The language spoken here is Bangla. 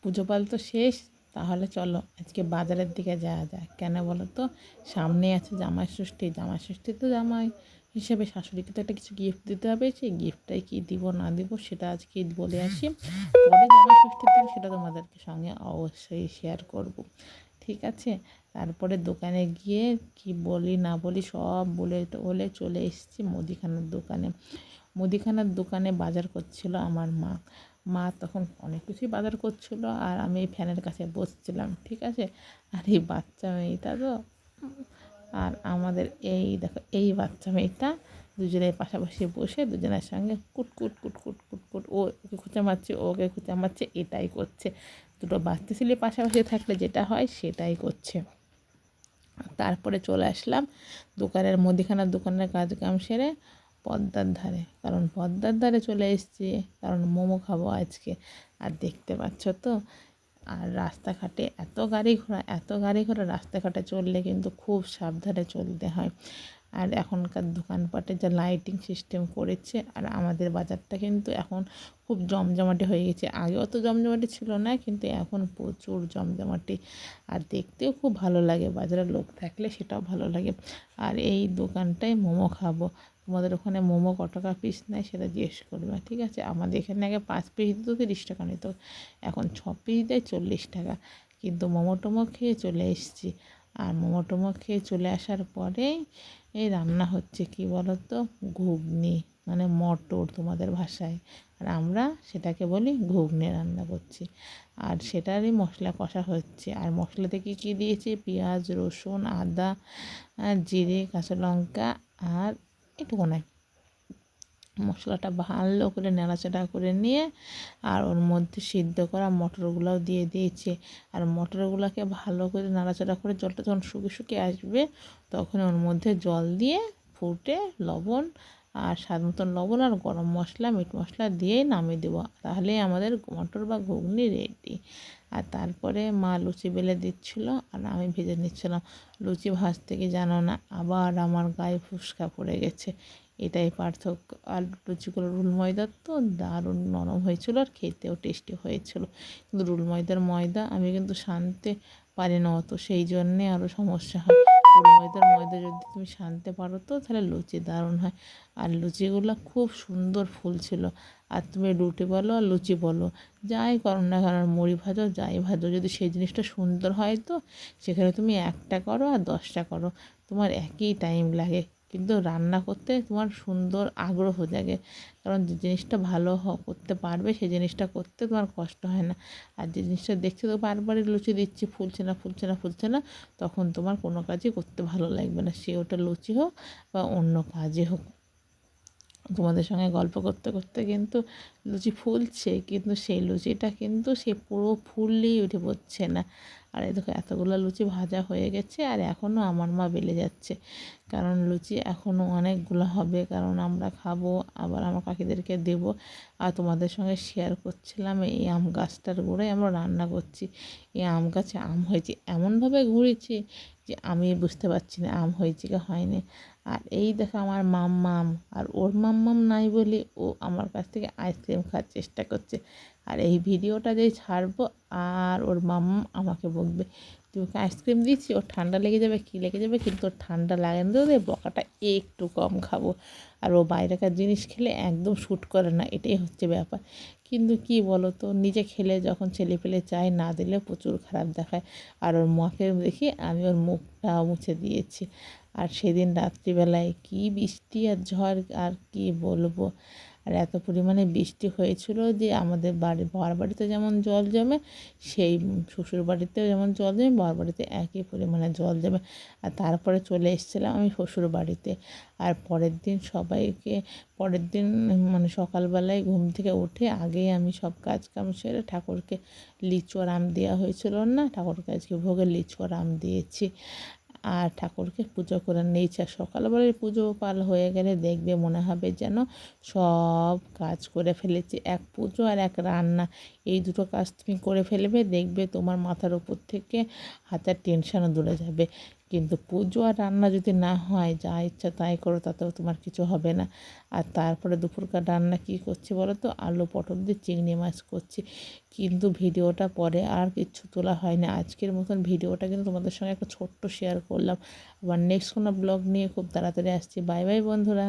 পুজো পাল তো শেষ, তাহলে চলো আজকে বাজারের দিকে যাওয়া যায়। কেন বলো তো, সামনে আছে জামাই ষষ্ঠী। জামাই ষষ্ঠী তো জামাই হিসেবে শাশুড়িকে তো একটা কিছু গিফট দিতে হবে। সেই গিফটটাই কি দিব না দিব সেটা আজকে বলে আসি। পরে জামাই ষষ্ঠীর দিন সেটা তোমাদেরকে সঙ্গে অবশ্যই শেয়ার করব, ঠিক আছে? তারপরে দোকানে গিয়ে কি বলি না বলি সব বলে বলে চলে এসেছি মুদিখানার দোকানে। মুদিখানার দোকানে বাজার করছিল আমার মা। মা তখন অনেক কিছুই বাজার করছিল, আর আমি এই ফ্যানের কাছে বসছিলাম, ঠিক আছে? আর এই বাচ্চা মেয়েটা তো, আর আমাদের এই দেখো এই বাচ্চা মেয়েটা দুজনের পাশাপাশি বসে দুজনের সঙ্গে কুট কুট কুট কুট কুট কুট, ও ওকে খুঁচা মারছে, ওকে খুঁচা মারছে, এটাই করছে। দুটো বাচ্চা ছেলে পাশাপাশি থাকলে যেটা হয় সেটাই করছে। তারপরে চলে আসলাম মুদিখানার দোকানের কাজকাম সেরে পদ্মার ধারে, কারণ পদ্মার ধারে চলে এসেছি, কারণ মোমো খাবো আজকে। আর দেখতে পাচ্ছ তো, আর রাস্তাঘাটে এত গাড়ি ঘোড়া রাস্তাঘাটে চললে কিন্তু খুব সাবধানে চলতে হয়। আর এখনকার দোকানপাটে যা লাইটিং সিস্টেম করেছে, আর আমাদের বাজারটা কিন্তু এখন খুব জমজমাটি হয়ে গেছে। আগে অত জমজমাটি ছিল না, কিন্তু এখন প্রচুর জমজমাটি। আর দেখতেও খুব ভালো লাগে, বাজারে লোক থাকলে সেটাও ভালো লাগে। আর এই দোকানটায় মোমো খাবো। তোমাদের ওখানে মোমো কত টাকা পিস নেয় সেটা জিজ্ঞেস করবে, ঠিক আছে? আমাদের এখানে আগে 5 পিস দিত 30 টাকা নিত, এখন 6 পিস দেয় 40 টাকা। কিন্তু মোমো টোমো খেয়ে চলে এসেছি। আর মোমো টোমো খেয়ে চলে আসার পরেই এই রান্না হচ্ছে কি বলো তো, ঘুগনি, মানে মটর তোমাদের ভাষায়, আর আমরা সেটাকে বলি ঘুগনি রান্না করছি। আর সেটারই মশলা কষা হচ্ছে। আর মশলাতে কী কী দিয়েছি, পেঁয়াজ, রসুন, আদা, জিরে, কাঁচা লঙ্কা, আর এটুকু নয়, মশলাটা ভালো করে নাড়াচাড়া করে নিয়ে আর ওর মধ্যে সিদ্ধ করা মটরগুলোও দিয়ে দিয়েছি। আর মটরগুলোকে ভালো করে নাড়াচাড়া করে জলটা যখন শুকিয়ে শুকিয়ে আসবে, তখন ওর মধ্যে জল দিয়ে ফুটে লবণ আর স্বাদ মতন লবণ আর গরম মশলা মিট মশলা দিয়েই নামিয়ে দেবো, তাহলেই আমাদের মটর বা ঘুগনি রেডি। আর তারপরে মা লুচি বেলে দিচ্ছিলো আর আমি ভেজে নিচ্ছিলাম। লুচি ভাজতে গিয়ে জানো না, আবার আমার গায়ে ফুসকা পড়ে গেছে, এটাই পার্থক্য। আর লুচিগুলো রুল ময়দার তো দারুণ নরম হয়েছিল, আর খেতেও টেস্টি হয়েছিল। কিন্তু রুল ময়দা আমি কিন্তু সানতে পারি না অত, সেই জন্যে আরও সমস্যা হয়। রুল ময়দা যদি তুমি সানতে পারো তো তাহলে লুচি দারুণ হয়। আর লুচিগুলো খুব সুন্দর ফুলছিল। আর তুমি রুটি বলো আর লুচি বলো, যাই করো না কারণ মুড়ি ভাজো যাই ভাজো, যদি সেই জিনিসটা সুন্দর হয় তো সেখানে তুমি একটা করো আর 10টা করো, তোমার একই টাইম লাগে, কিন্তু রান্না করতে তোমার সুন্দর আগ্রহ জাগে। কারণ যে জিনিসটা ভালো করতে পারবে সেই জিনিসটা করতে তোমার কষ্ট হয় না। আর যে জিনিসটা দেখছো তো বারবারই লুচি দিচ্ছি, ফুলছে না ফুলছে না ফুলছে না, তখন তোমার কোনো কাজই করতে ভালো লাগবে না, সে ওটা লুচি হোক বা অন্য কাজই হোক। তোমাদের সঙ্গে গল্প করতে করতে কিন্তু লুচি ফুলছে, কিন্তু সেই লুচিটা কিন্তু সে পুরো ফুললেই উঠে পড়ছে না। আর এই দেখো এতগুলো লুচি ভাজা হয়ে গেছে, আর এখনও আমার মা বেলে যাচ্ছে, কারণ লুচি এখনও অনেকগুলো হবে, কারণ আমরা খাবো আবার আমার কাকিদেরকে দেব। আর তোমাদের সঙ্গে শেয়ার করছিলাম এই আম গাছটার গোড়ায় আমরা রান্না করছি। এই আম গাছে আম হয়েছে, এমনভাবে ঘুরেছি যে আমি বুঝতে পারছি না আম হয়েছে কি হয়নি। আর এই দেখো আমার মাম্মাম, আর ওর মাম্মাম নাই বলে ও আমার কাছ থেকে আইসক্রিম খাওয়ার চেষ্টা করছে। আর এই ভিডিওটা যেই ছাড়বো আর ওর মাম্মাম আমাকে বকবে, তুই ওকে আইসক্রিম দিচ্ছি, ওর ঠান্ডা লেগে যাবে কী লেগে যাবে, কিন্তু ওর ঠান্ডা লাগে না, তো বকাটা একটু কম খাবো। আর ও বাইরেকার জিনিস খেলে একদম শ্যুট করে না, এটাই হচ্ছে ব্যাপার। কিন্তু কি বলো তো, নিজে খেলে যখন ছেলে পেলে চায়, না দিলে প্রচুর খারাপ দেখায়। আর ওর মাকে দেখি আমি ওর মুখটা মুছে দিয়েছি। আর সেদিন রাত্রিবেলায় কী বৃষ্টি আর ঝড়, আর কি বলবো। আর এত পরিমাণে বৃষ্টি হয়েছিল যে আমাদের বাবার বাড়িতে যেমন জল জমে, সেই শ্বশুর বাড়িতেও যেমন জল জমে, বাবার বাড়িতে একই পরিমাণে জল জমে। আর তারপরে চলে এসেছিলাম আমি শ্বশুর বাড়িতে। আর পরের দিন মানে সকালবেলায় ঘুম থেকে উঠে আগেই আমি সব কাজ কাম সেরে ঠাকুরকে লিচু আর আম দেওয়া হয়েছিল না, ঠাকুরকে আজকে ভোগে লিচু আর আম দিয়েছি। আর ঠাকুরকে পুজো করে নিয়েছি। আর সকালবেলায় পুজো পাল হয়ে গেলে দেখবে মনে হবে যেন সব কাজ করে ফেলেছি, এক পুজো আর এক রান্না, এই দুটো কাজ তুমি করে ফেলবে, দেখবে তোমার মাথার উপর থেকে হাতের টেনশনও দূরে যাবে। কিন্তু পুজো আর রান্না যদি না হয়, যা ইচ্ছা তাই করো, তাতেও তোমার কিছু হবে না। আর তারপরে দুপুরকার রান্না কী করছি বলো তো, আলু পটল দিয়ে চিংড়ি মাছ করছি। কিন্তু ভিডিওটা পরে আর কিচ্ছু তোলা হয় না। আজকের মতন ভিডিওটা কিন্তু তোমাদের সঙ্গে একটা ছোট্ট শেয়ার করলাম। আবার নেক্সট কোনো ব্লগ নিয়ে খুব তাড়াতাড়ি আসছি। বাই বাই বন্ধুরা।